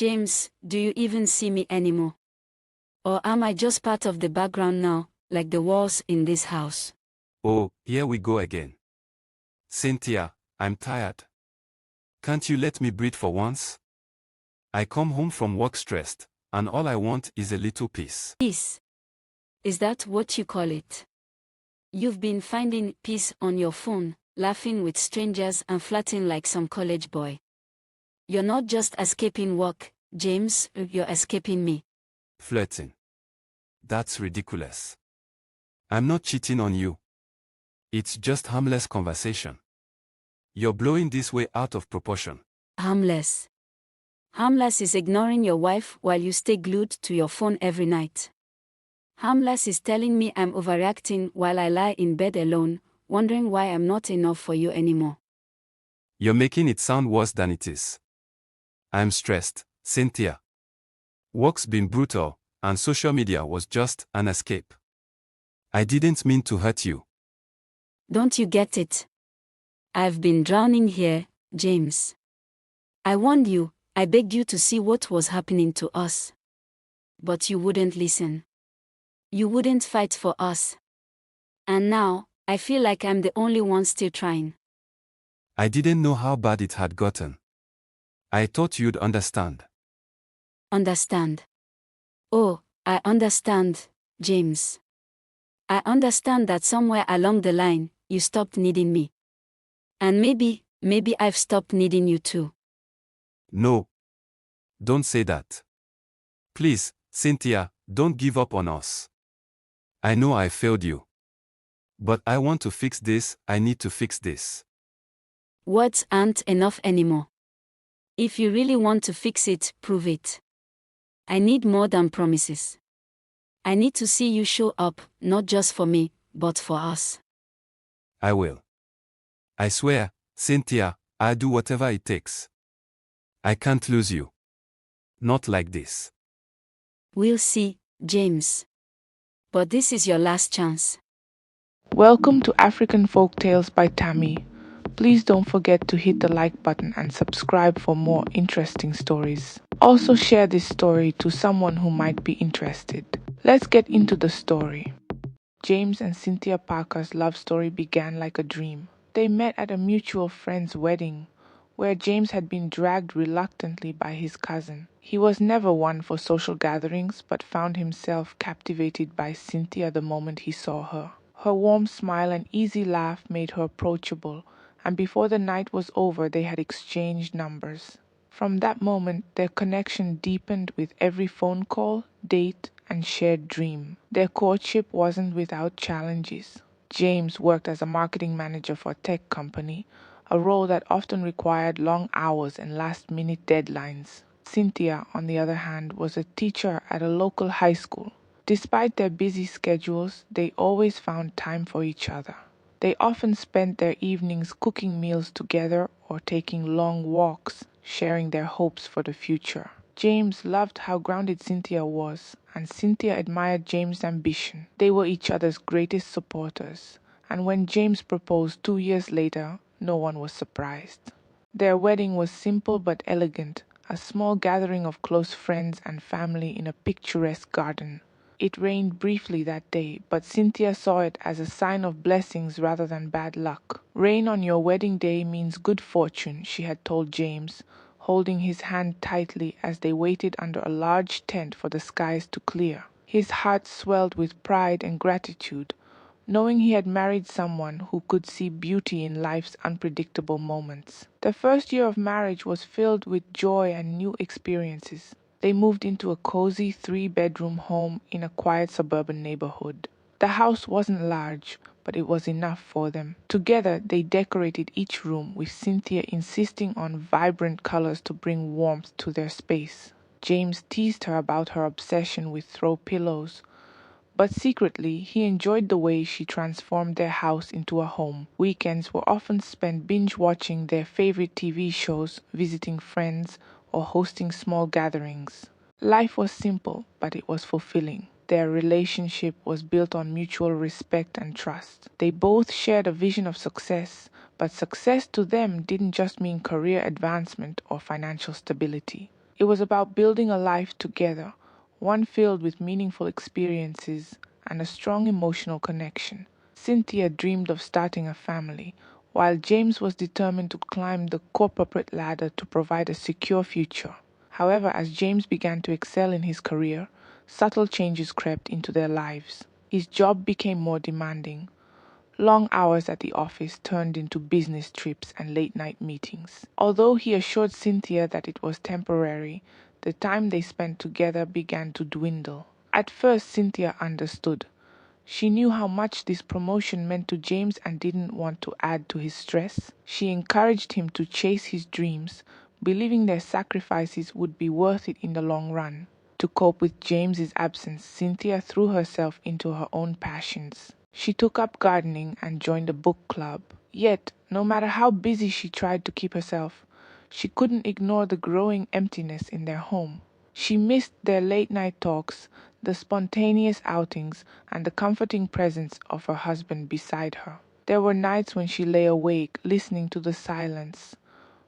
James, do you even see me anymore? Or am I just part of the background now, like the walls in this house? Oh, here we go again. Cynthia, I'm tired. Can't you let me breathe for once? I come home from work stressed, and all I want is a little peace. Peace. Is that what you call it? You've been finding peace on your phone, laughing with strangers and flirting like some college boy. You're not just escaping work, James, you're escaping me. Flirting. That's ridiculous. I'm not cheating on you. It's just harmless conversation. You're blowing this way out of proportion. Harmless. Harmless is ignoring your wife while you stay glued to your phone every night. Harmless is telling me I'm overreacting while I lie in bed alone, wondering why I'm not enough for you anymore. You're making it sound worse than it is. I'm stressed, Cynthia. Work's been brutal, and social media was just an escape. I didn't mean to hurt you. Don't you get it? I've been drowning here, James. I warned you, I begged you to see what was happening to us. But you wouldn't listen. You wouldn't fight for us. And now, I feel like I'm the only one still trying. I didn't know how bad it had gotten. I thought you'd understand. Understand? Oh, I understand, James. I understand that somewhere along the line, you stopped needing me. And maybe I've stopped needing you too. No. Don't say that. Please, Cynthia, don't give up on us. I know I failed you. But I want to fix this, I need to fix this. Words aren't enough anymore. If you really want to fix it, prove it. I need more than promises. I need to see you show up, not just for me, but for us. I will. I swear, Cynthia, I'll do whatever it takes. I can't lose you. Not like this. We'll see, James. But this is your last chance. Welcome to African Folktales by Tammy. Please don't forget to hit the like button and subscribe for more interesting stories. Also share this story to someone who might be interested. Let's get into the story. James and Cynthia Parker's love story began like a dream. They met at a mutual friend's wedding, where James had been dragged reluctantly by his cousin. He was never one for social gatherings, but found himself captivated by Cynthia the moment he saw her. Her warm smile and easy laugh made her approachable, and before the night was over they had exchanged numbers. From that moment, their connection deepened with every phone call, date, and shared dream. Their courtship wasn't without challenges. James worked as a marketing manager for a tech company, a role that often required long hours and last-minute deadlines. Cynthia, on the other hand, was a teacher at a local high school. Despite their busy schedules, they always found time for each other. They often spent their evenings cooking meals together or taking long walks, sharing their hopes for the future. James loved how grounded Cynthia was, and Cynthia admired James' ambition. They were each other's greatest supporters, and when James proposed 2 years later, no one was surprised. Their wedding was simple but elegant, a small gathering of close friends and family in a picturesque garden. It rained briefly that day, but Cynthia saw it as a sign of blessings rather than bad luck. Rain on your wedding day means good fortune, she had told James, holding his hand tightly as they waited under a large tent for the skies to clear. His heart swelled with pride and gratitude, knowing he had married someone who could see beauty in life's unpredictable moments. The first year of marriage was filled with joy and new experiences. They moved into a cozy 3-bedroom home in a quiet suburban neighborhood. The house wasn't large, but it was enough for them. Together, they decorated each room, with Cynthia insisting on vibrant colors to bring warmth to their space. James teased her about her obsession with throw pillows, but secretly, he enjoyed the way she transformed their house into a home. Weekends were often spent binge-watching their favorite TV shows, visiting friends, or hosting small gatherings. Life was simple, but it was fulfilling. Their relationship was built on mutual respect and trust. They both shared a vision of success, but success to them didn't just mean career advancement or financial stability. It was about building a life together, one filled with meaningful experiences and a strong emotional connection. Cynthia dreamed of starting a family, while James was determined to climb the corporate ladder to provide a secure future. However, as James began to excel in his career, subtle changes crept into their lives. His job became more demanding. Long hours at the office turned into business trips and late-night meetings. Although he assured Cynthia that it was temporary, the time they spent together began to dwindle. At first, Cynthia understood. She knew how much this promotion meant to James and didn't want to add to his stress. She encouraged him to chase his dreams, believing their sacrifices would be worth it in the long run. To cope with James's absence, Cynthia threw herself into her own passions. She took up gardening and joined a book club. Yet, no matter how busy she tried to keep herself, she couldn't ignore the growing emptiness in their home. She missed their late-night talks, the spontaneous outings, and the comforting presence of her husband beside her. There were nights when she lay awake, listening to the silence,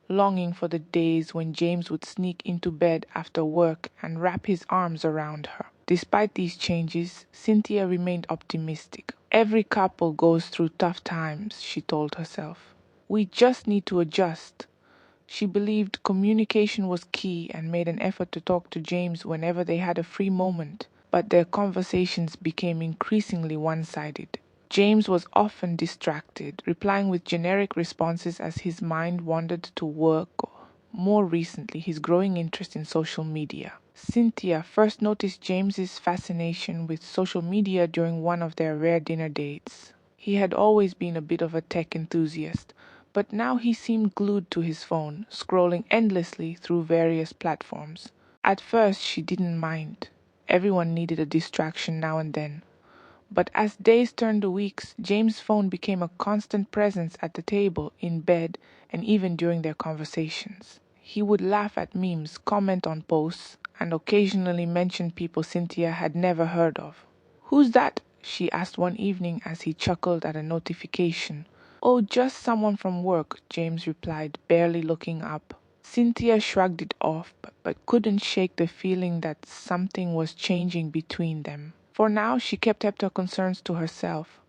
longing for the days when James would sneak into bed after work and wrap his arms around her. Despite these changes, Cynthia remained optimistic. Every couple goes through tough times, she told herself. We just need to adjust. She believed communication was key and made an effort to talk to James whenever they had a free moment, but their conversations became increasingly one-sided. James was often distracted, replying with generic responses as his mind wandered to work or, more recently, his growing interest in social media. Cynthia first noticed James's fascination with social media during one of their rare dinner dates. He had always been a bit of a tech enthusiast, but now he seemed glued to his phone, scrolling endlessly through various platforms. At first, she didn't mind. Everyone needed a distraction now and then. But as days turned to weeks, James' phone became a constant presence at the table, in bed, and even during their conversations. He would laugh at memes, comment on posts, and occasionally mention people Cynthia had never heard of. "Who's that?" she asked one evening as he chuckled at a notification. "Oh, just someone from work," James replied, barely looking up. Cynthia shrugged it off, but couldn't shake the feeling that something was changing between them. For now, she kept her concerns to herself,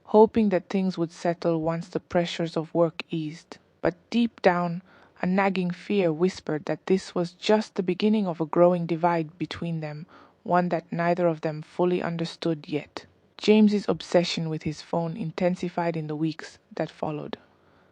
hoping that things would settle once the pressures of work eased. But deep down, a nagging fear whispered that this was just the beginning of a growing divide between them, one that neither of them fully understood yet. James's obsession with his phone intensified in the weeks that followed.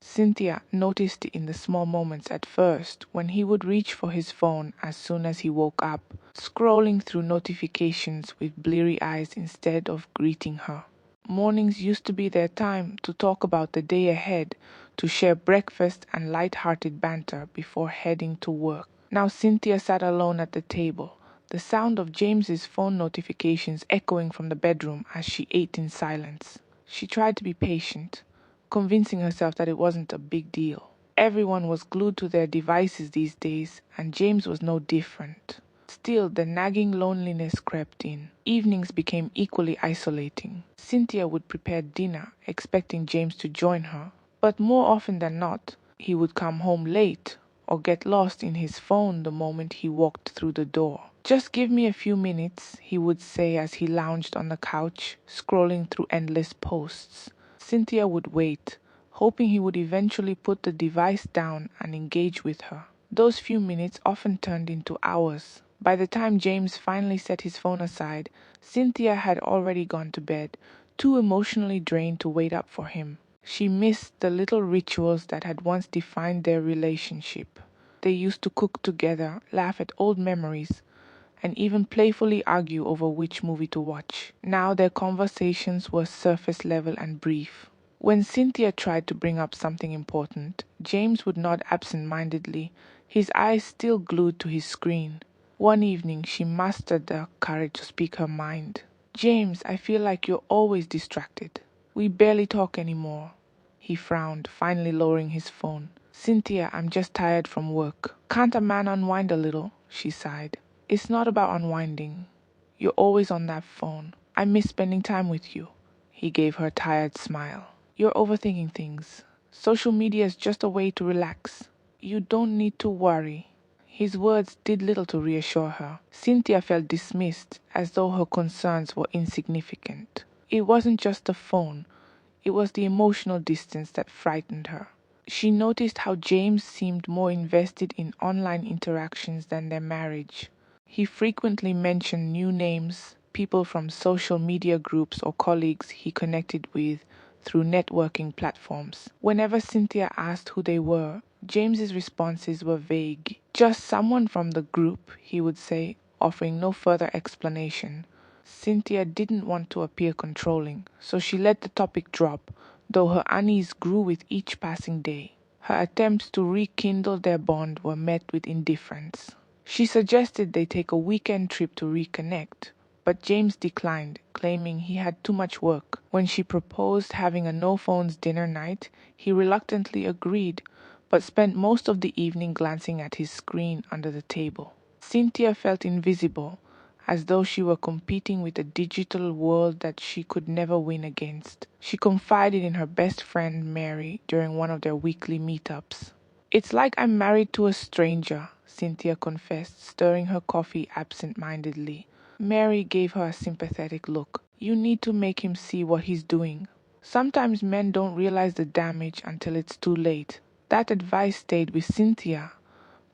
Cynthia noticed it in the small moments at first, when he would reach for his phone as soon as he woke up, scrolling through notifications with bleary eyes instead of greeting her. Mornings used to be their time to talk about the day ahead, to share breakfast and light-hearted banter before heading to work. Now Cynthia sat alone at the table, the sound of James's phone notifications echoing from the bedroom as she ate in silence. She tried to be patient, convincing herself that it wasn't a big deal. Everyone was glued to their devices these days, and James was no different. Still, the nagging loneliness crept in. Evenings became equally isolating. Cynthia would prepare dinner, expecting James to join her, but more often than not, he would come home late or get lost in his phone the moment he walked through the door. "Just give me a few minutes," he would say as he lounged on the couch, scrolling through endless posts. Cynthia would wait, hoping he would eventually put the device down and engage with her. Those few minutes often turned into hours. By the time James finally set his phone aside, Cynthia had already gone to bed, too emotionally drained to wait up for him. She missed the little rituals that had once defined their relationship. They used to cook together, laugh at old memories, and even playfully argue over which movie to watch. Now their conversations were surface level and brief. When Cynthia tried to bring up something important, James would nod absent-mindedly, his eyes still glued to his screen. One evening, she mustered the courage to speak her mind. "James, I feel like you're always distracted. We barely talk anymore." He frowned, finally lowering his phone. "Cynthia, I'm just tired from work." "Can't a man unwind a little?" she sighed. "It's not about unwinding. You're always on that phone. I miss spending time with you." He gave her a tired smile. "You're overthinking things. Social media is just a way to relax. You don't need to worry." His words did little to reassure her. Cynthia felt dismissed, as though her concerns were insignificant. It wasn't just the phone, it was the emotional distance that frightened her. She noticed how James seemed more invested in online interactions than their marriage. He frequently mentioned new names, people from social media groups or colleagues he connected with through networking platforms. Whenever Cynthia asked who they were, James's responses were vague. Just someone from the group, he would say, offering no further explanation. Cynthia didn't want to appear controlling, so she let the topic drop, though her unease grew with each passing day. Her attempts to rekindle their bond were met with indifference. She suggested they take a weekend trip to reconnect, but James declined, claiming he had too much work. When she proposed having a no-phones dinner night, he reluctantly agreed, but spent most of the evening glancing at his screen under the table. Cynthia felt invisible, as though she were competing with a digital world that she could never win against. She confided in her best friend Mary during one of their weekly meetups. "It's like I'm married to a stranger," Cynthia confessed, stirring her coffee absent-mindedly. Mary gave her a sympathetic look. "You need to make him see what he's doing. Sometimes men don't realize the damage until it's too late." That advice stayed with Cynthia,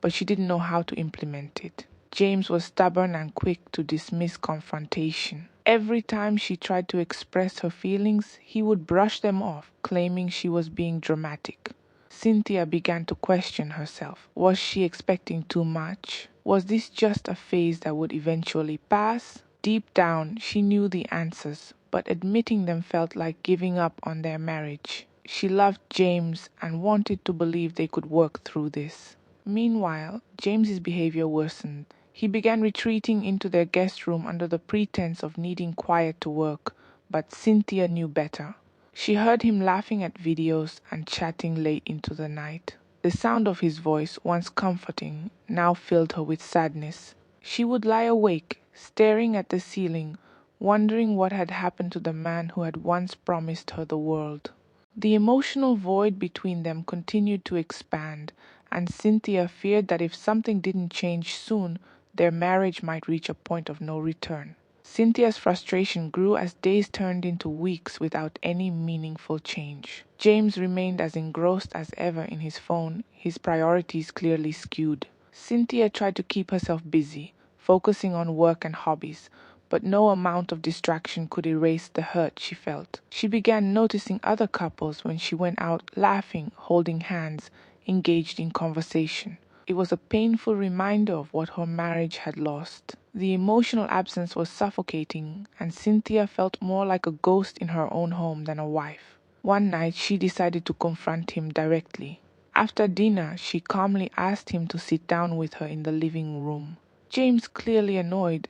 but she didn't know how to implement it. James was stubborn and quick to dismiss confrontation. Every time she tried to express her feelings, he would brush them off, claiming she was being dramatic. Cynthia began to question herself. Was she expecting too much? Was this just a phase that would eventually pass? Deep down, she knew the answers, but admitting them felt like giving up on their marriage. She loved James and wanted to believe they could work through this. Meanwhile, James's behavior worsened. He began retreating into their guest room under the pretense of needing quiet to work, but Cynthia knew better. She heard him laughing at videos and chatting late into the night. The sound of his voice, once comforting, now filled her with sadness. She would lie awake, staring at the ceiling, wondering what had happened to the man who had once promised her the world. The emotional void between them continued to expand, and Cynthia feared that if something didn't change soon, their marriage might reach a point of no return. Cynthia's frustration grew as days turned into weeks without any meaningful change. James remained as engrossed as ever in his phone, his priorities clearly skewed. Cynthia tried to keep herself busy, focusing on work and hobbies, but no amount of distraction could erase the hurt she felt. She began noticing other couples when she went out, laughing, holding hands, engaged in conversation. It was a painful reminder of what her marriage had lost. The emotional absence was suffocating, and Cynthia felt more like a ghost in her own home than a wife. One night she decided to confront him directly. After dinner, she calmly asked him to sit down with her in the living room. James, clearly annoyed,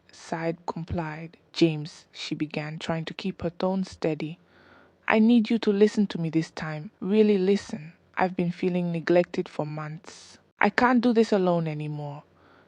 complied. "James," she began, trying to keep her tone steady, "I need you to listen to me this time. Really listen. I've been feeling neglected for months. I can't do this alone anymore."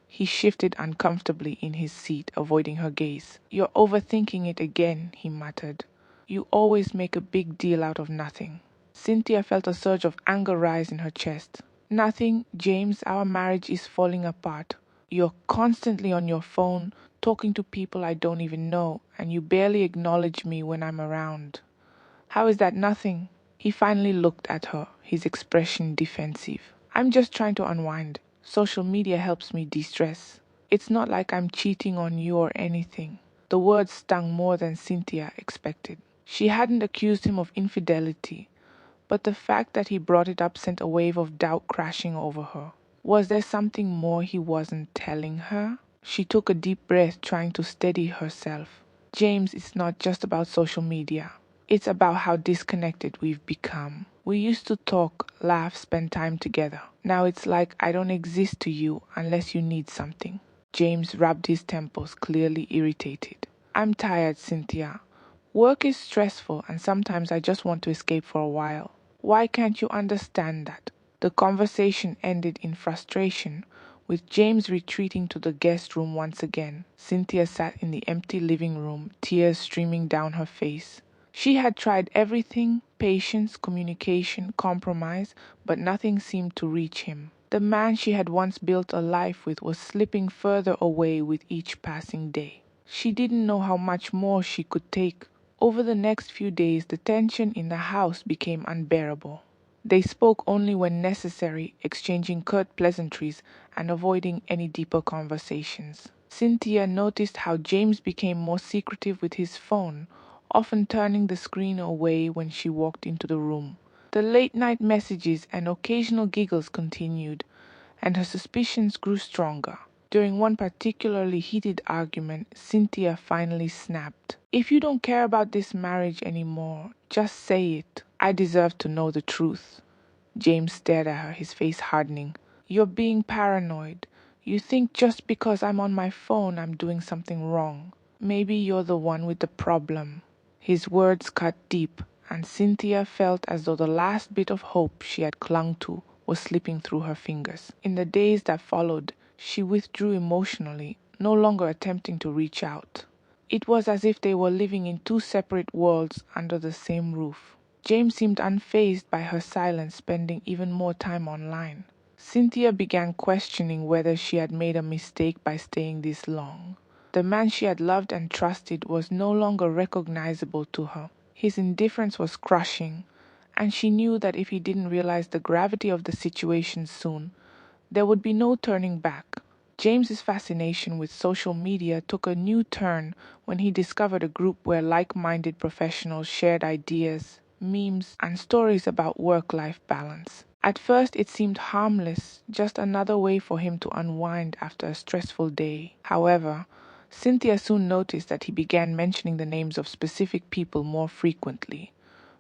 He shifted uncomfortably in his seat, avoiding her gaze. "You're overthinking it again," he muttered. "You always make a big deal out of nothing." Cynthia felt a surge of anger rise in her chest. "Nothing, James, our marriage is falling apart. You're constantly on your phone, talking to people I don't even know, and you barely acknowledge me when I'm around. How is that nothing?" He finally looked at her, his expression defensive. "I'm just trying to unwind. Social media helps me de-stress. It's not like I'm cheating on you or anything." The words stung more than Cynthia expected. She hadn't accused him of infidelity, but the fact that he brought it up sent a wave of doubt crashing over her. Was there something more he wasn't telling her? She took a deep breath, trying to steady herself. "James, it's not just about social media. It's about how disconnected we've become. We used to talk, laugh, spend time together. Now it's like I don't exist to you unless you need something." James rubbed his temples, clearly irritated. "I'm tired, Cynthia. Work is stressful and sometimes I just want to escape for a while. Why can't you understand that?" The conversation ended in frustration, with James retreating to the guest room once again. Cynthia sat in the empty living room, tears streaming down her face. She had tried everything: patience, communication, compromise, but nothing seemed to reach him. The man she had once built a life with was slipping further away with each passing day. She didn't know how much more she could take. Over the next few days, the tension in the house became unbearable. They spoke only when necessary, exchanging curt pleasantries and avoiding any deeper conversations. Cynthia noticed how James became more secretive with his phone, often turning the screen away when she walked into the room. The late-night messages and occasional giggles continued, and her suspicions grew stronger. During one particularly heated argument, Cynthia finally snapped. "If you don't care about this marriage anymore, just say it. I deserve to know the truth." James stared at her, his face hardening. "You're being paranoid. You think just because I'm on my phone I'm doing something wrong. Maybe you're the one with the problem." His words cut deep, and Cynthia felt as though the last bit of hope she had clung to was slipping through her fingers. In the days that followed, she withdrew emotionally, no longer attempting to reach out. It was as if they were living in two separate worlds under the same roof. James seemed unfazed by her silence, spending even more time online. Cynthia began questioning whether she had made a mistake by staying this long. The man she had loved and trusted was no longer recognizable to her. His indifference was crushing, and she knew that if he didn't realize the gravity of the situation soon, there would be no turning back. James's fascination with social media took a new turn when he discovered a group where like-minded professionals shared ideas, memes, and stories about work-life balance. At first it seemed harmless, just another way for him to unwind after a stressful day. However, Cynthia soon noticed that he began mentioning the names of specific people more frequently,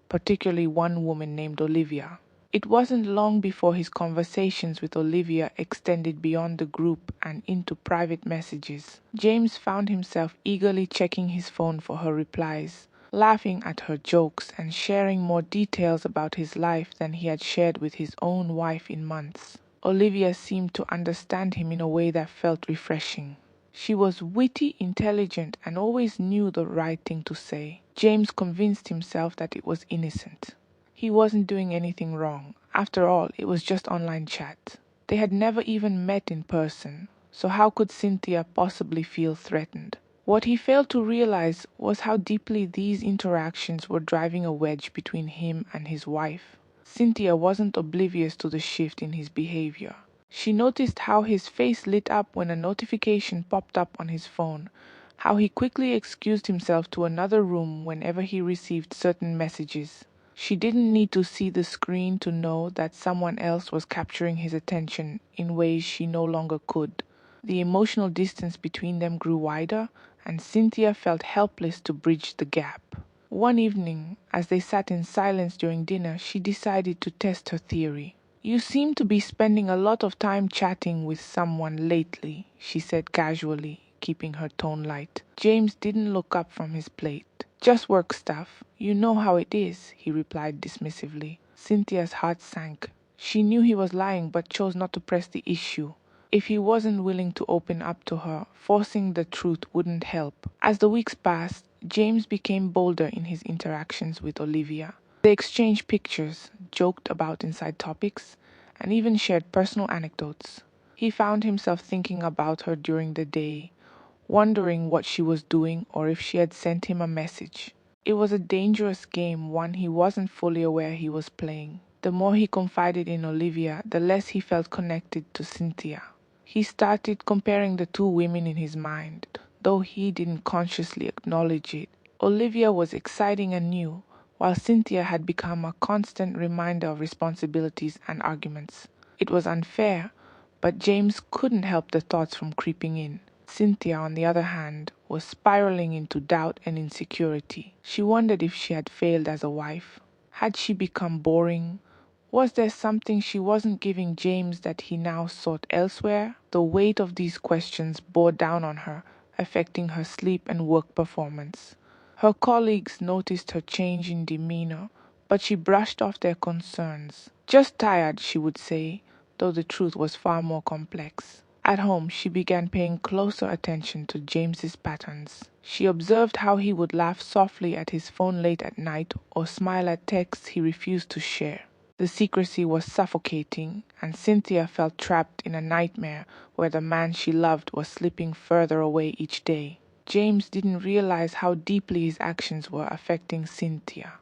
particularly one woman named Olivia. It wasn't long before his conversations with Olivia extended beyond the group and into private messages. James found himself eagerly checking his phone for her replies, laughing at her jokes and sharing more details about his life than he had shared with his own wife in months. Olivia seemed to understand him in a way that felt refreshing. She was witty, intelligent, and always knew the right thing to say. James convinced himself that it was innocent. He wasn't doing anything wrong. After all, it was just online chat. They had never even met in person, so how could Cynthia possibly feel threatened? What he failed to realize was how deeply these interactions were driving a wedge between him and his wife. Cynthia wasn't oblivious to the shift in his behavior. She noticed how his face lit up when a notification popped up on his phone, how he quickly excused himself to another room whenever he received certain messages. She didn't need to see the screen to know that someone else was capturing his attention in ways she no longer could. The emotional distance between them grew wider, and Cynthia felt helpless to bridge the gap. One evening, as they sat in silence during dinner, she decided to test her theory. "You seem to be spending a lot of time chatting with someone lately," she said casually, keeping her tone light. James didn't look up from his plate. "Just work stuff. You know how it is," he replied dismissively. Cynthia's heart sank. She knew he was lying but chose not to press the issue. If he wasn't willing to open up to her, forcing the truth wouldn't help. As the weeks passed, James became bolder in his interactions with Olivia. They exchanged pictures, joked about inside topics, and even shared personal anecdotes. He found himself thinking about her during the day, wondering what she was doing or if she had sent him a message. It was a dangerous game, one he wasn't fully aware he was playing. The more he confided in Olivia, the less he felt connected to Cynthia. He started comparing the two women in his mind, though he didn't consciously acknowledge it. Olivia was exciting and new, while Cynthia had become a constant reminder of responsibilities and arguments. It was unfair, but James couldn't help the thoughts from creeping in. Cynthia, on the other hand, was spiraling into doubt and insecurity. She wondered if she had failed as a wife. Had she become boring? Was there something she wasn't giving James that he now sought elsewhere? The weight of these questions bore down on her, affecting her sleep and work performance. Her colleagues noticed her change in demeanor, but she brushed off their concerns. "Just tired," she would say, though the truth was far more complex. At home, she began paying closer attention to James's patterns. She observed how he would laugh softly at his phone late at night or smile at texts he refused to share. The secrecy was suffocating, and Cynthia felt trapped in a nightmare where the man she loved was slipping further away each day. James didn't realize how deeply his actions were affecting Cynthia.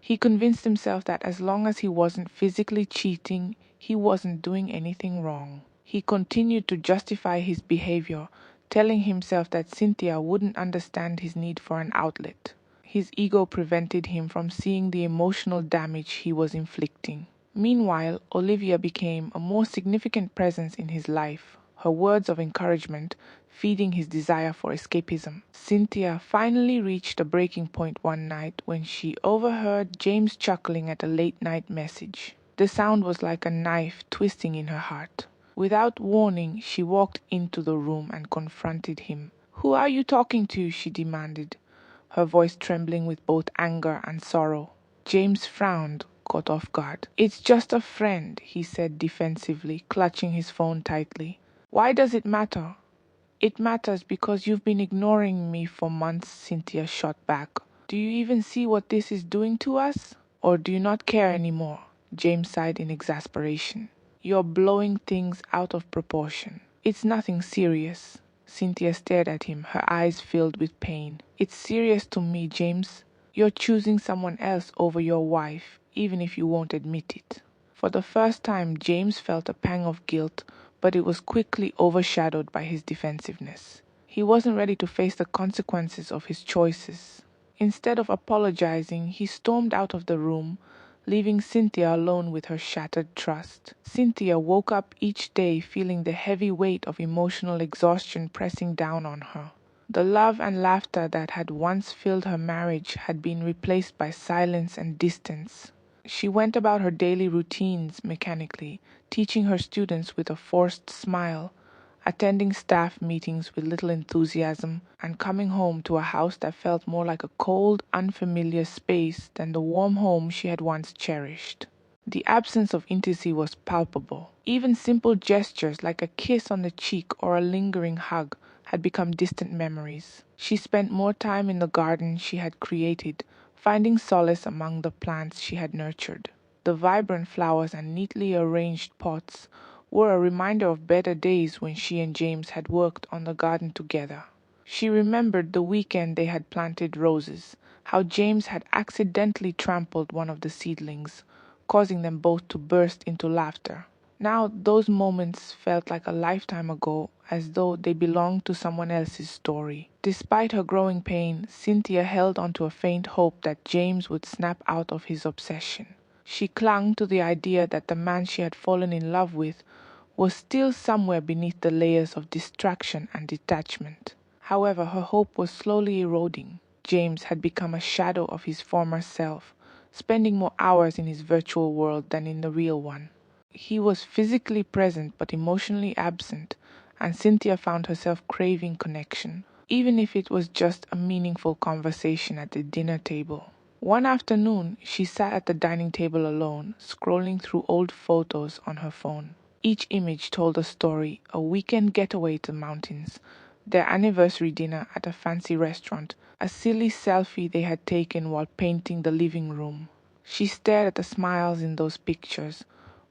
He convinced himself that as long as he wasn't physically cheating, he wasn't doing anything wrong. He continued to justify his behavior, telling himself that Cynthia wouldn't understand his need for an outlet. His ego prevented him from seeing the emotional damage he was inflicting. Meanwhile, Olivia became a more significant presence in his life, her words of encouragement feeding his desire for escapism. Cynthia finally reached a breaking point one night when she overheard James chuckling at a late-night message. The sound was like a knife twisting in her heart. Without warning, she walked into the room and confronted him. "Who are you talking to?" she demanded, her voice trembling with both anger and sorrow. James frowned, caught off guard. "It's just a friend," he said defensively, clutching his phone tightly. "Why does it matter?" "It matters because you've been ignoring me for months," Cynthia shot back. "Do you even see what this is doing to us? Or do you not care anymore?" James sighed in exasperation. "You're blowing things out of proportion. It's nothing serious." Cynthia stared at him, her eyes filled with pain. "It's serious to me, James. You're choosing someone else over your wife, even if you won't admit it." For the first time, James felt a pang of guilt, but it was quickly overshadowed by his defensiveness. He wasn't ready to face the consequences of his choices. Instead of apologizing, he stormed out of the room, leaving Cynthia alone with her shattered trust. Cynthia woke up each day feeling the heavy weight of emotional exhaustion pressing down on her. The love and laughter that had once filled her marriage had been replaced by silence and distance. She went about her daily routines mechanically, teaching her students with a forced smile, attending staff meetings with little enthusiasm, and coming home to a house that felt more like a cold, unfamiliar space than the warm home she had once cherished. The absence of intimacy was palpable. Even simple gestures like a kiss on the cheek or a lingering hug had become distant memories. She spent more time in the garden she had created, finding solace among the plants she had nurtured. The vibrant flowers and neatly arranged pots were a reminder of better days when she and James had worked on the garden together. She remembered the weekend they had planted roses, how James had accidentally trampled one of the seedlings, causing them both to burst into laughter. Now those moments felt like a lifetime ago, as though they belonged to someone else's story. Despite her growing pain, Cynthia held onto a faint hope that James would snap out of his obsession. She clung to the idea that the man she had fallen in love with was still somewhere beneath the layers of distraction and detachment. However, her hope was slowly eroding. James had become a shadow of his former self, spending more hours in his virtual world than in the real one. He was physically present but emotionally absent, and Cynthia found herself craving connection, even if it was just a meaningful conversation at the dinner table. One afternoon, she sat at the dining table alone, scrolling through old photos on her phone. Each image told a story: a weekend getaway to the mountains, their anniversary dinner at a fancy restaurant, a silly selfie they had taken while painting the living room. She stared at the smiles in those pictures,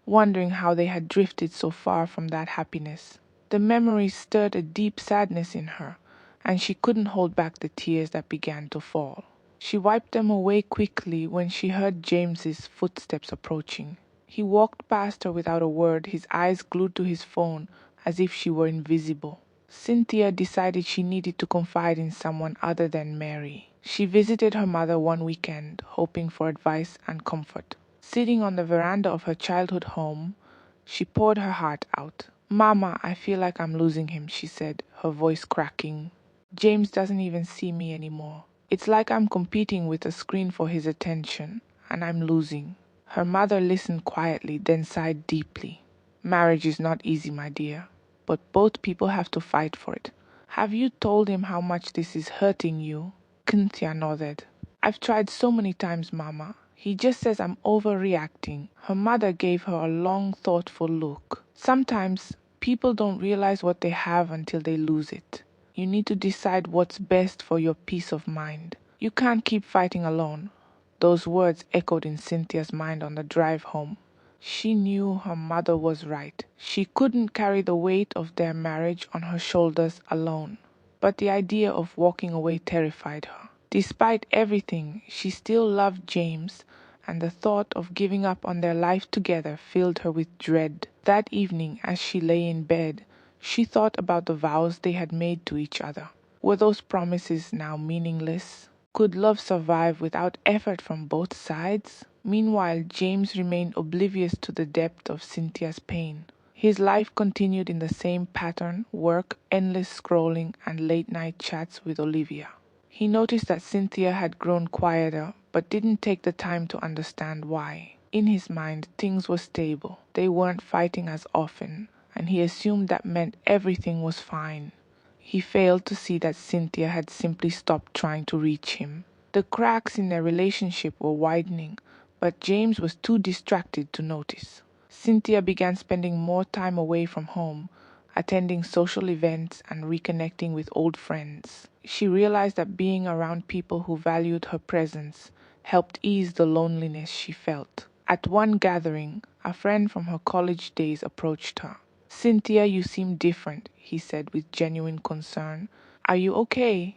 wondering how they had drifted so far from that happiness. The memories stirred a deep sadness in her, and she couldn't hold back the tears that began to fall. She wiped them away quickly when she heard James's footsteps approaching. He walked past her without a word, his eyes glued to his phone as if she were invisible. Cynthia decided she needed to confide in someone other than Mary. She visited her mother one weekend, hoping for advice and comfort. Sitting on the veranda of her childhood home, she poured her heart out. "Mama, I feel like I'm losing him," she said, her voice cracking. "James doesn't even see me anymore. It's like I'm competing with a screen for his attention, and I'm losing." Her mother listened quietly, then sighed deeply. "Marriage is not easy, my dear, but both people have to fight for it. Have you told him how much this is hurting you?" Cynthia nodded. "I've tried so many times, Mama. He just says I'm overreacting." Her mother gave her a long, thoughtful look. "Sometimes people don't realize what they have until they lose it. You need to decide what's best for your peace of mind. You can't keep fighting alone." Those words echoed in Cynthia's mind on the drive home. She knew her mother was right. She couldn't carry the weight of their marriage on her shoulders alone. But the idea of walking away terrified her. Despite everything, she still loved James, and the thought of giving up on their life together filled her with dread. That evening, as she lay in bed, she thought about the vows they had made to each other. Were those promises now meaningless? Could love survive without effort from both sides? Meanwhile, James remained oblivious to the depth of Cynthia's pain. His life continued in the same pattern: work, endless scrolling, and late-night chats with Olivia. He noticed that Cynthia had grown quieter, but didn't take the time to understand why. In his mind, things were stable. They weren't fighting as often, and he assumed that meant everything was fine. He failed to see that Cynthia had simply stopped trying to reach him. The cracks in their relationship were widening, but James was too distracted to notice. Cynthia began spending more time away from home, attending social events and reconnecting with old friends. She realized that being around people who valued her presence helped ease the loneliness she felt. At one gathering, a friend from her college days approached her. "Cynthia, you seem different," he said with genuine concern. "Are you okay?"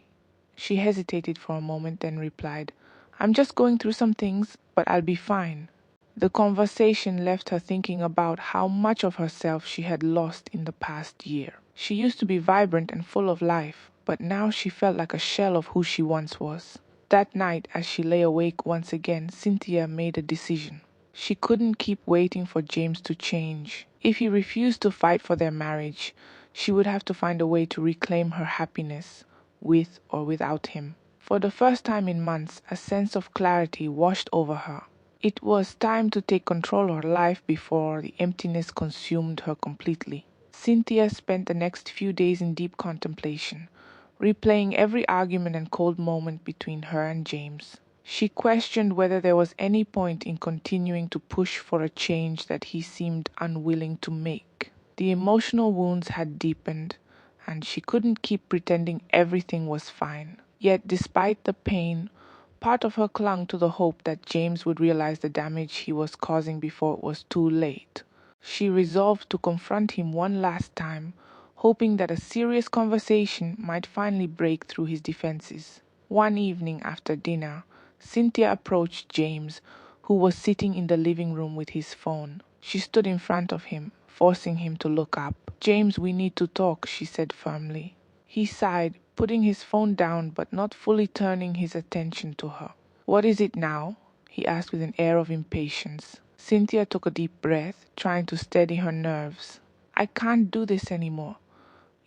She hesitated for a moment, then replied, "I'm just going through some things, but I'll be fine." The conversation left her thinking about how much of herself she had lost in the past year. She used to be vibrant and full of life, but now she felt like a shell of who she once was. That night, as she lay awake once again, Cynthia made a decision. She couldn't keep waiting for James to change. If he refused to fight for their marriage, she would have to find a way to reclaim her happiness, with or without him. For the first time in months, a sense of clarity washed over her. It was time to take control of her life before the emptiness consumed her completely. Cynthia spent the next few days in deep contemplation, replaying every argument and cold moment between her and James. She questioned whether there was any point in continuing to push for a change that he seemed unwilling to make. The emotional wounds had deepened, and she couldn't keep pretending everything was fine. Yet, despite the pain, part of her clung to the hope that James would realize the damage he was causing before it was too late. She resolved to confront him one last time, hoping that a serious conversation might finally break through his defenses. One evening after dinner, Cynthia approached James, who was sitting in the living room with his phone. She stood in front of him, forcing him to look up. "James, we need to talk," she said firmly. He sighed, putting his phone down but not fully turning his attention to her. "What is it now?" he asked with an air of impatience. Cynthia took a deep breath, trying to steady her nerves. "I can't do this anymore.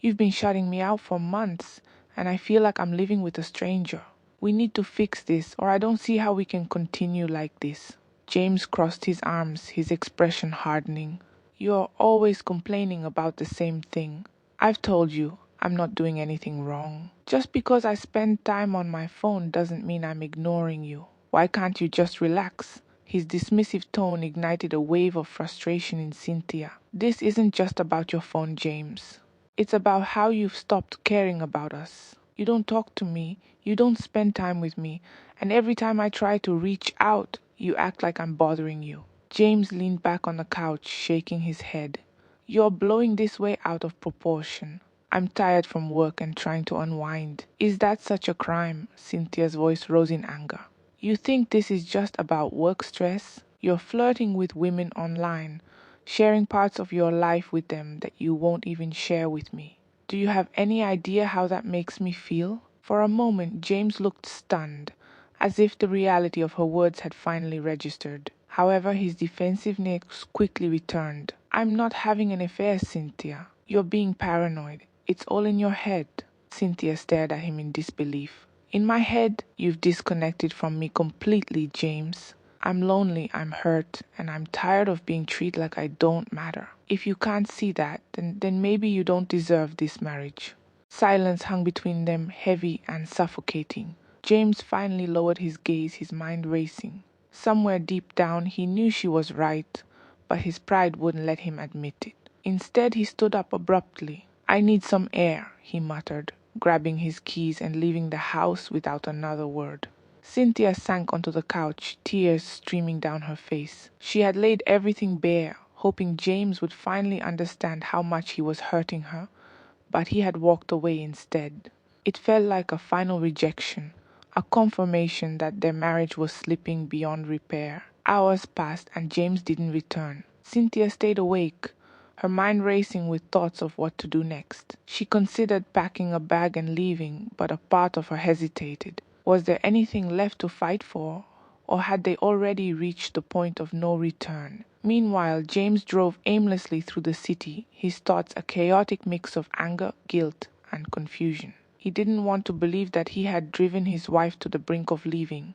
You've been shutting me out for months, and I feel like I'm living with a stranger. We need to fix this, or I don't see how we can continue like this." James crossed his arms, his expression hardening. "You're always complaining about the same thing. I've told you, I'm not doing anything wrong. Just because I spend time on my phone doesn't mean I'm ignoring you. Why can't you just relax?" His dismissive tone ignited a wave of frustration in Cynthia. "This isn't just about your phone, James. It's about how you've stopped caring about us. You don't talk to me, you don't spend time with me, and every time I try to reach out, you act like I'm bothering you." James leaned back on the couch, shaking his head. "You're blowing this way out of proportion. I'm tired from work and trying to unwind." "Is that such a crime?" Cynthia's voice rose in anger. "You think this is just about work stress? You're flirting with women online, sharing parts of your life with them that you won't even share with me. Do you have any idea how that makes me feel?" For a moment, James looked stunned, as if the reality of her words had finally registered. However, his defensiveness quickly returned. "I'm not having an affair, Cynthia. You're being paranoid. It's all in your head." Cynthia stared at him in disbelief. "In my head? You've disconnected from me completely, James. I'm lonely, I'm hurt, and I'm tired of being treated like I don't matter. If you can't see that, then maybe you don't deserve this marriage." Silence hung between them, heavy and suffocating. James finally lowered his gaze, his mind racing. Somewhere deep down, he knew she was right, but his pride wouldn't let him admit it. Instead, he stood up abruptly. "I need some air," he muttered, grabbing his keys and leaving the house without another word. Cynthia sank onto the couch, tears streaming down her face. She had laid everything bare, hoping James would finally understand how much he was hurting her, but he had walked away instead. It felt like a final rejection, a confirmation that their marriage was slipping beyond repair. Hours passed and James didn't return. Cynthia stayed awake, her mind racing with thoughts of what to do next. She considered packing a bag and leaving, but a part of her hesitated. Was there anything left to fight for, or had they already reached the point of no return? Meanwhile, James drove aimlessly through the city, his thoughts a chaotic mix of anger, guilt, and confusion. He didn't want to believe that he had driven his wife to the brink of leaving,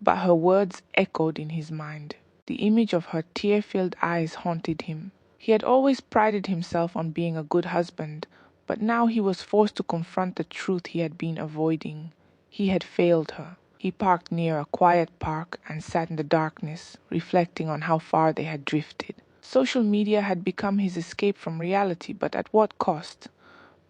but her words echoed in his mind. The image of her tear-filled eyes haunted him. He had always prided himself on being a good husband, but now he was forced to confront the truth he had been avoiding. He had failed her. He parked near a quiet park and sat in the darkness, reflecting on how far they had drifted. Social media had become his escape from reality, but at what cost?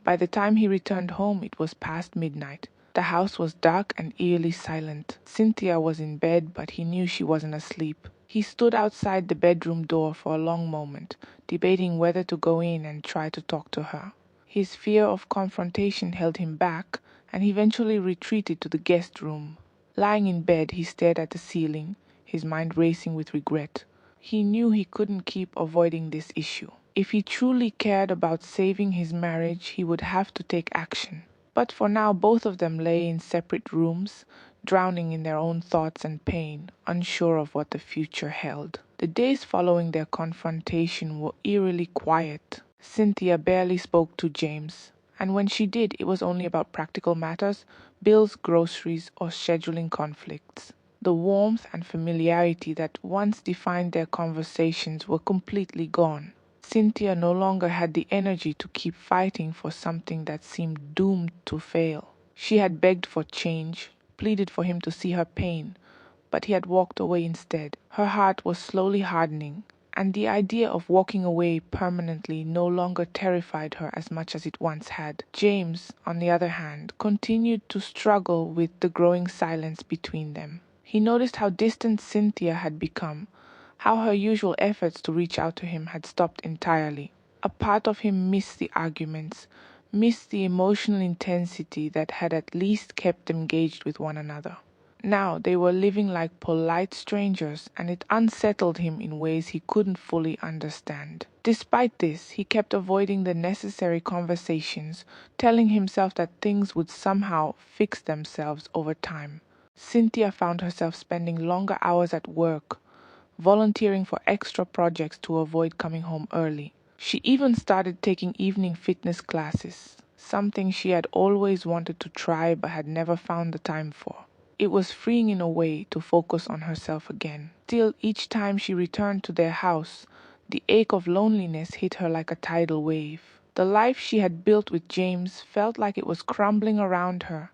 By the time he returned home, it was past midnight. The house was dark and eerily silent. Cynthia was in bed, but he knew she wasn't asleep. He stood outside the bedroom door for a long moment, debating whether to go in and try to talk to her. His fear of confrontation held him back, and he eventually retreated to the guest room. Lying in bed, he stared at the ceiling, his mind racing with regret. He knew he couldn't keep avoiding this issue. If he truly cared about saving his marriage, he would have to take action. But for now, both of them lay in separate rooms, drowning in their own thoughts and pain, unsure of what the future held. The days following their confrontation were eerily quiet. Cynthia barely spoke to James, and when she did, it was only about practical matters, bills, groceries, or scheduling conflicts. The warmth and familiarity that once defined their conversations were completely gone. Cynthia no longer had the energy to keep fighting for something that seemed doomed to fail. She had begged for change, pleaded for him to see her pain, but he had walked away instead. Her heart was slowly hardening, and the idea of walking away permanently no longer terrified her as much as it once had. James, on the other hand, continued to struggle with the growing silence between them. He noticed how distant Cynthia had become, how her usual efforts to reach out to him had stopped entirely. A part of him missed the arguments, missed the emotional intensity that had at least kept them engaged with one another. Now they were living like polite strangers, and it unsettled him in ways he couldn't fully understand. Despite this, he kept avoiding the necessary conversations, telling himself that things would somehow fix themselves over time. Cynthia found herself spending longer hours at work, volunteering for extra projects to avoid coming home early. She even started taking evening fitness classes, something she had always wanted to try but had never found the time for. It was freeing in a way to focus on herself again. Still, each time she returned to their house, the ache of loneliness hit her like a tidal wave. The life she had built with James felt like it was crumbling around her,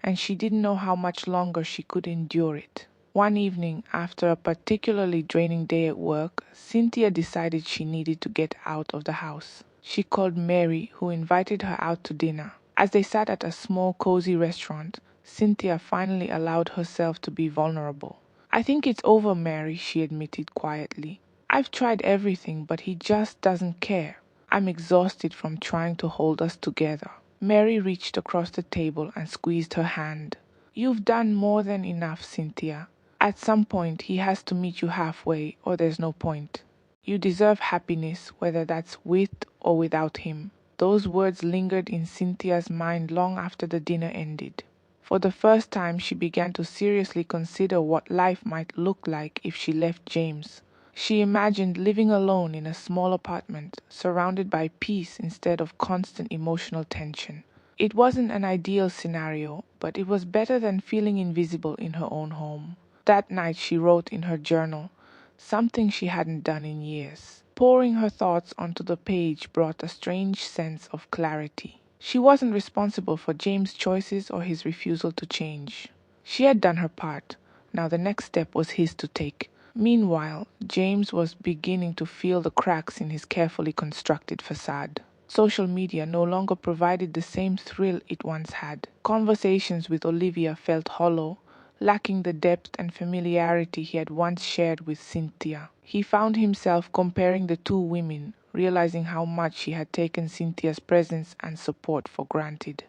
and she didn't know how much longer she could endure it. One evening, after a particularly draining day at work, Cynthia decided she needed to get out of the house. She called Mary, who invited her out to dinner. As they sat at a small, cozy restaurant, Cynthia finally allowed herself to be vulnerable. "I think it's over, Mary," she admitted quietly. "I've tried everything, but he just doesn't care. I'm exhausted from trying to hold us together." Mary reached across the table and squeezed her hand. "You've done more than enough, Cynthia. At some point, he has to meet you halfway, or there's no point. You deserve happiness, whether that's with or without him." Those words lingered in Cynthia's mind long after the dinner ended. For the first time, she began to seriously consider what life might look like if she left James. She imagined living alone in a small apartment, surrounded by peace instead of constant emotional tension. It wasn't an ideal scenario, but it was better than feeling invisible in her own home. That night she wrote in her journal, something she hadn't done in years. Pouring her thoughts onto the page brought a strange sense of clarity. She wasn't responsible for James' choices or his refusal to change. She had done her part. Now the next step was his to take. Meanwhile, James was beginning to feel the cracks in his carefully constructed facade. Social media no longer provided the same thrill it once had. Conversations with Olivia felt hollow, lacking the depth and familiarity he had once shared with Cynthia. He found himself comparing the two women, realizing how much he had taken Cynthia's presence and support for granted.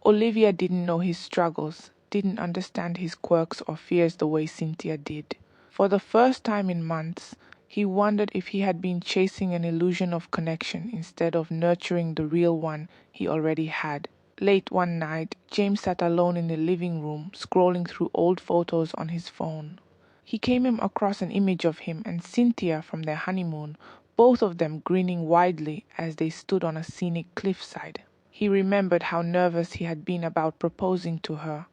Olivia didn't know his struggles, didn't understand his quirks or fears the way Cynthia did. For the first time in months, he wondered if he had been chasing an illusion of connection instead of nurturing the real one he already had. Late one night, James sat alone in the living room, scrolling through old photos on his phone. He came across an image of him and Cynthia from their honeymoon, both of them grinning widely as they stood on a scenic cliffside. He remembered how nervous he had been about proposing to her,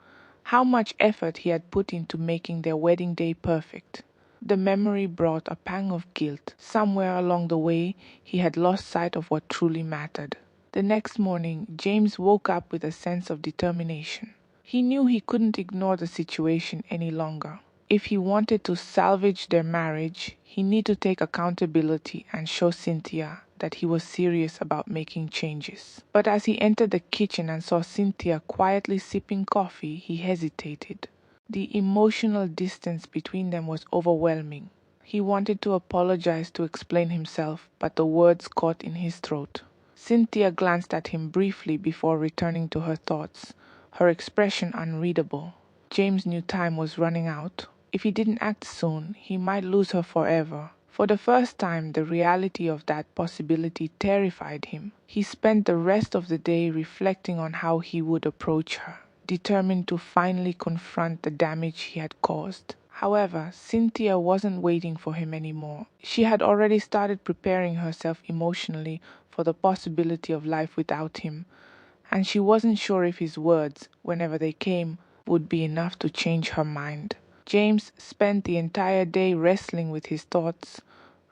how much effort he had put into making their wedding day perfect. The memory brought a pang of guilt. Somewhere along the way, he had lost sight of what truly mattered. The next morning, James woke up with a sense of determination. He knew he couldn't ignore the situation any longer. If he wanted to salvage their marriage, he needed to take accountability and show Cynthia that he was serious about making changes. But as he entered the kitchen and saw Cynthia quietly sipping coffee, he hesitated. The emotional distance between them was overwhelming. He wanted to apologize, to explain himself, but the words caught in his throat. Cynthia glanced at him briefly before returning to her thoughts, her expression unreadable. James knew time was running out. If he didn't act soon, he might lose her forever. For the first time, the reality of that possibility terrified him. He spent the rest of the day reflecting on how he would approach her, determined to finally confront the damage he had caused. However, Cynthia wasn't waiting for him anymore. She had already started preparing herself emotionally for the possibility of life without him, and she wasn't sure if his words, whenever they came, would be enough to change her mind. James spent the entire day wrestling with his thoughts,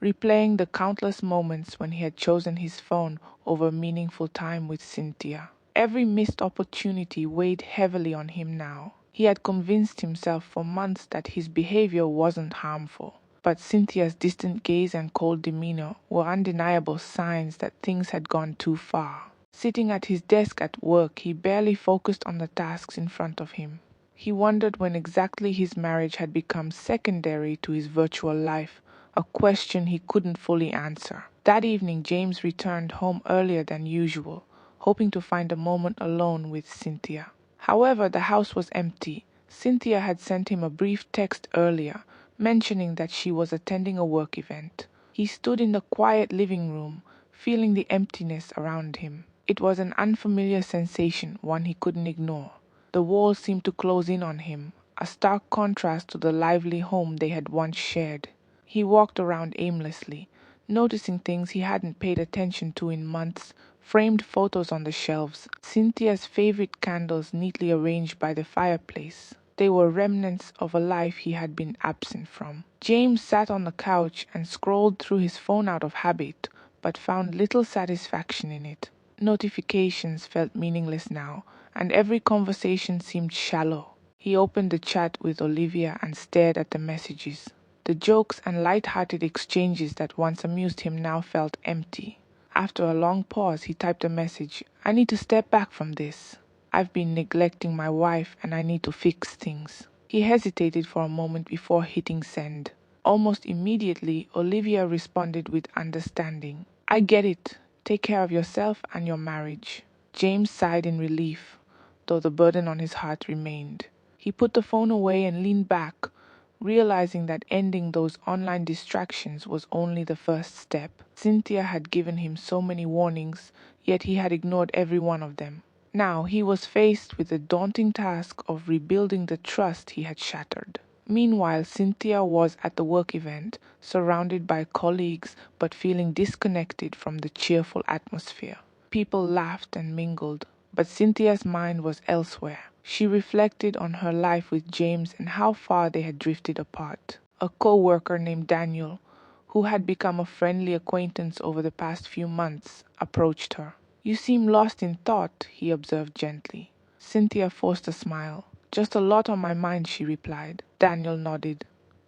replaying the countless moments when he had chosen his phone over meaningful time with Cynthia. Every missed opportunity weighed heavily on him now. He had convinced himself for months that his behavior wasn't harmful, but Cynthia's distant gaze and cold demeanor were undeniable signs that things had gone too far. Sitting at his desk at work, he barely focused on the tasks in front of him. He wondered when exactly his marriage had become secondary to his virtual life, a question he couldn't fully answer. That evening, James returned home earlier than usual, hoping to find a moment alone with Cynthia. However, the house was empty. Cynthia had sent him a brief text earlier, mentioning that she was attending a work event. He stood in the quiet living room, feeling the emptiness around him. It was an unfamiliar sensation, one he couldn't ignore. The walls seemed to close in on him, a stark contrast to the lively home they had once shared. He walked around aimlessly, noticing things he hadn't paid attention to in months: framed photos on the shelves, Cynthia's favorite candles neatly arranged by the fireplace. They were remnants of a life he had been absent from. James sat on the couch and scrolled through his phone out of habit, but found little satisfaction in it. Notifications felt meaningless now, and every conversation seemed shallow. He opened the chat with Olivia and stared at the messages. The jokes and light-hearted exchanges that once amused him now felt empty. After a long pause, he typed a message. "I need to step back from this. I've been neglecting my wife and I need to fix things." He hesitated for a moment before hitting send. Almost immediately, Olivia responded with understanding. "I get it. Take care of yourself and your marriage." James sighed in relief, though the burden on his heart remained. He put the phone away and leaned back, realizing that ending those online distractions was only the first step. Cynthia had given him so many warnings, yet he had ignored every one of them. Now he was faced with the daunting task of rebuilding the trust he had shattered. Meanwhile, Cynthia was at the work event, surrounded by colleagues but feeling disconnected from the cheerful atmosphere. People laughed and mingled, but Cynthia's mind was elsewhere. She reflected on her life with James and how far they had drifted apart. A co-worker named Daniel, who had become a friendly acquaintance over the past few months, approached her. "You seem lost in thought," he observed gently. Cynthia forced a smile. "Just a lot on my mind," she replied. Daniel nodded.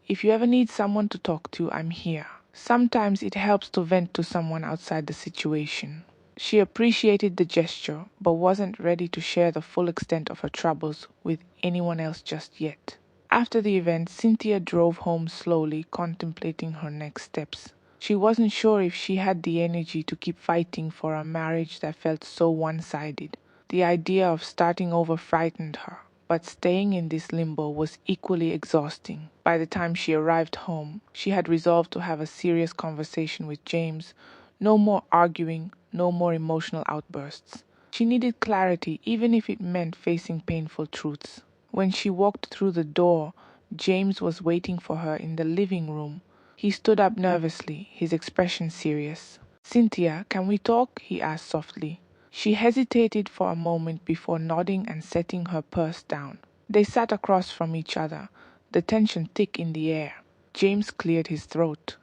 "If you ever need someone to talk to, I'm here. Sometimes it helps to vent to someone outside the situation." She appreciated the gesture, but wasn't ready to share the full extent of her troubles with anyone else just yet. After the event, Cynthia drove home slowly, contemplating her next steps. She wasn't sure if she had the energy to keep fighting for a marriage that felt so one-sided. The idea of starting over frightened her, but staying in this limbo was equally exhausting. By the time she arrived home, she had resolved to have a serious conversation with James. No more arguing, no more emotional outbursts. She needed clarity, even if it meant facing painful truths. When she walked through the door, James was waiting for her in the living room. He stood up nervously, his expression serious. "Cynthia, can we talk?" he asked softly. She hesitated for a moment before nodding and setting her purse down. They sat across from each other, the tension thick in the air. James cleared his throat.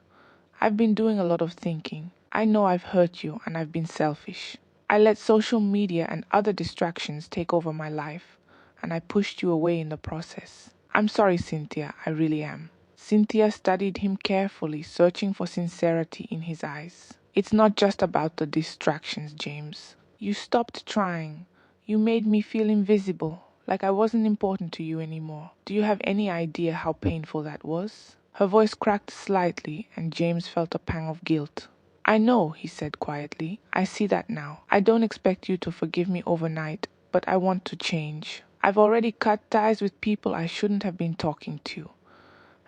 "I've been doing a lot of thinking. I know I've hurt you and I've been selfish. I let social media and other distractions take over my life, and I pushed you away in the process. I'm sorry, Cynthia, I really am." Cynthia studied him carefully, searching for sincerity in his eyes. "It's not just about the distractions, James. You stopped trying. You made me feel invisible, like I wasn't important to you anymore. Do you have any idea how painful that was?" Her voice cracked slightly, and James felt a pang of guilt. "I know," he said quietly. "I see that now. I don't expect you to forgive me overnight, but I want to change. I've already cut ties with people I shouldn't have been talking to,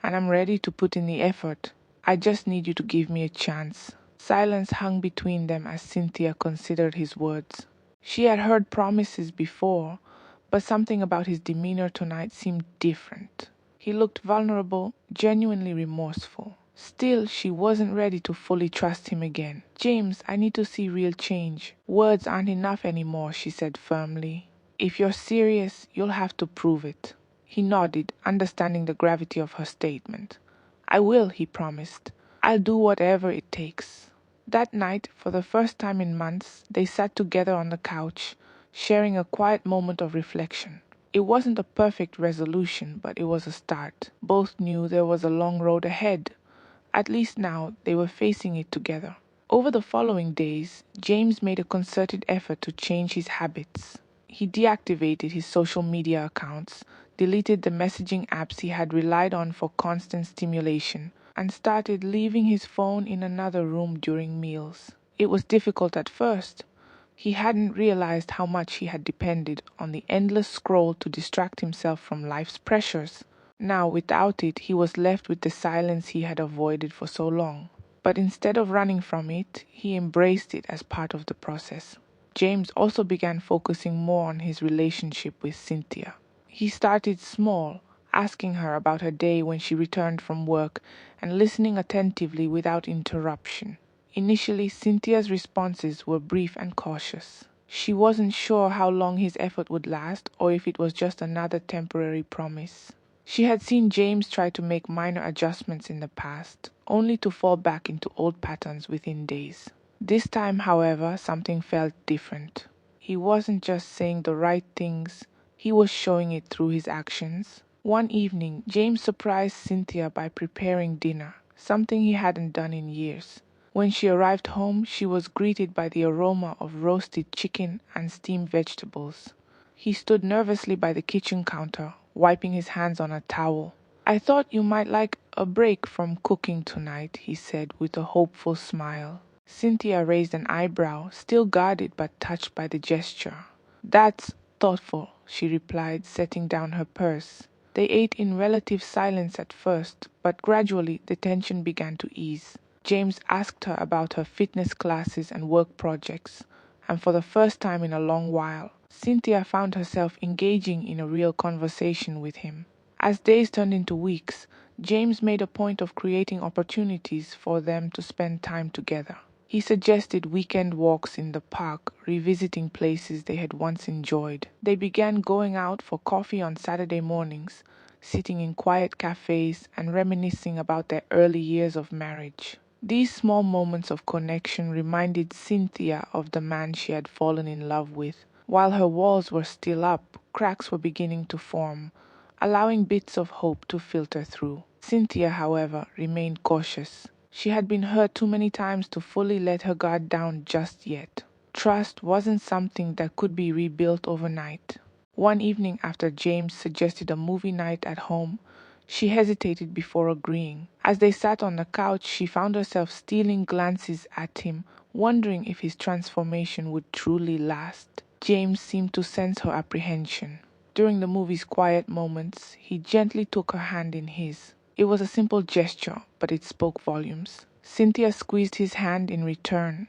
and I'm ready to put in the effort. I just need you to give me a chance." Silence hung between them as Cynthia considered his words. She had heard promises before, but something about his demeanor tonight seemed different. He looked vulnerable, genuinely remorseful. Still, she wasn't ready to fully trust him again. "James, I need to see real change. Words aren't enough anymore," she said firmly. "If you're serious, you'll have to prove it." He nodded, understanding the gravity of her statement. "I will," he promised. "I'll do whatever it takes." That night, for the first time in months, they sat together on the couch, sharing a quiet moment of reflection. It wasn't a perfect resolution, but it was a start. Both knew there was a long road ahead. At least now they were facing it together. Over the following days, James made a concerted effort to change his habits. He deactivated his social media accounts, deleted the messaging apps he had relied on for constant stimulation, and started leaving his phone in another room during meals. It was difficult at first. He hadn't realized how much he had depended on the endless scroll to distract himself from life's pressures. Now, without it, he was left with the silence he had avoided for so long. But instead of running from it, he embraced it as part of the process. James also began focusing more on his relationship with Cynthia. He started small, asking her about her day when she returned from work and listening attentively without interruption. Initially, Cynthia's responses were brief and cautious. She wasn't sure how long his effort would last or if it was just another temporary promise. She had seen James try to make minor adjustments in the past, only to fall back into old patterns within days. This time, however, something felt different. He wasn't just saying the right things, he was showing it through his actions. One evening, James surprised Cynthia by preparing dinner, something he hadn't done in years. When she arrived home, she was greeted by the aroma of roasted chicken and steamed vegetables. He stood nervously by the kitchen counter, wiping his hands on a towel. "I thought you might like a break from cooking tonight," he said with a hopeful smile. Cynthia raised an eyebrow, still guarded but touched by the gesture. "That's thoughtful," she replied, setting down her purse. They ate in relative silence at first, but gradually the tension began to ease. James asked her about her fitness classes and work projects, and for the first time in a long while, Cynthia found herself engaging in a real conversation with him. As days turned into weeks, James made a point of creating opportunities for them to spend time together. He suggested weekend walks in the park, revisiting places they had once enjoyed. They began going out for coffee on Saturday mornings, sitting in quiet cafes and reminiscing about their early years of marriage. These small moments of connection reminded Cynthia of the man she had fallen in love with. While her walls were still up, cracks were beginning to form, allowing bits of hope to filter through. Cynthia, however, remained cautious. She had been hurt too many times to fully let her guard down just yet. Trust wasn't something that could be rebuilt overnight. One evening after James suggested a movie night at home, She hesitated before agreeing. As they sat on the couch, she found herself stealing glances at him, wondering if his transformation would truly last. James seemed to sense her apprehension. During the movie's quiet moments, he gently took her hand in his. It was a simple gesture, but it spoke volumes. Cynthia squeezed his hand in return,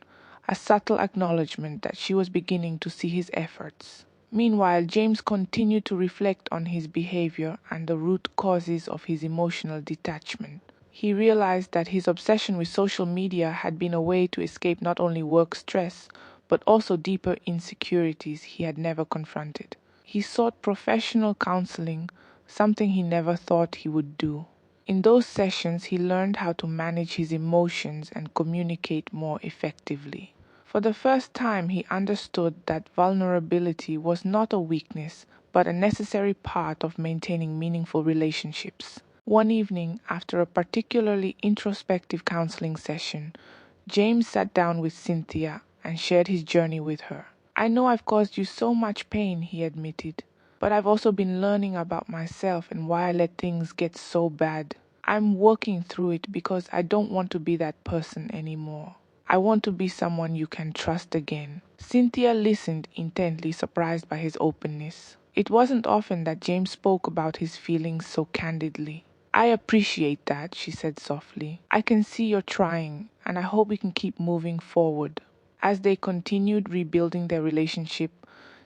a subtle acknowledgement that she was beginning to see his efforts. Meanwhile, James continued to reflect on his behavior and the root causes of his emotional detachment. He realized that his obsession with social media had been a way to escape not only work stress, but also deeper insecurities he had never confronted. He sought professional counseling, something he never thought he would do. In those sessions, he learned how to manage his emotions and communicate more effectively. For the first time, he understood that vulnerability was not a weakness, but a necessary part of maintaining meaningful relationships. One evening, after a particularly introspective counseling session, James sat down with Cynthia and shared his journey with her. "I know I've caused you so much pain," he admitted, "but I've also been learning about myself and why I let things get so bad. I'm working through it because I don't want to be that person anymore. I want to be someone you can trust again." Cynthia listened intently, surprised by his openness. It wasn't often that James spoke about his feelings so candidly. "I appreciate that," she said softly. "I can see you're trying, and I hope we can keep moving forward." As they continued rebuilding their relationship,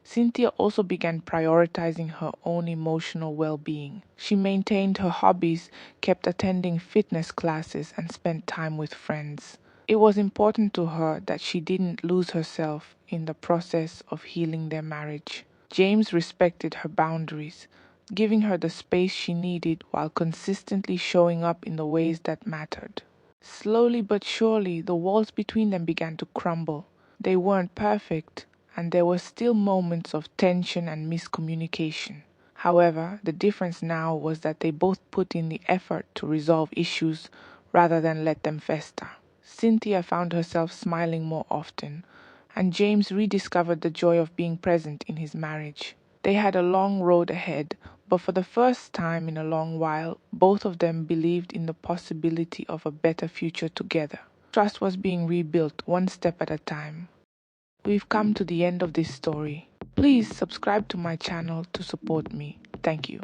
Cynthia also began prioritizing her own emotional well-being. She maintained her hobbies, kept attending fitness classes, and spent time with friends. It was important to her that she didn't lose herself in the process of healing their marriage. James respected her boundaries, giving her the space she needed while consistently showing up in the ways that mattered. Slowly but surely, the walls between them began to crumble. They weren't perfect, and there were still moments of tension and miscommunication. However, the difference now was that they both put in the effort to resolve issues rather than let them fester. Cynthia found herself smiling more often, and James rediscovered the joy of being present in his marriage. They had a long road ahead, but for the first time in a long while, both of them believed in the possibility of a better future together. Trust was being rebuilt one step at a time. We've come to the end of this story. Please subscribe to my channel to support me. Thank you.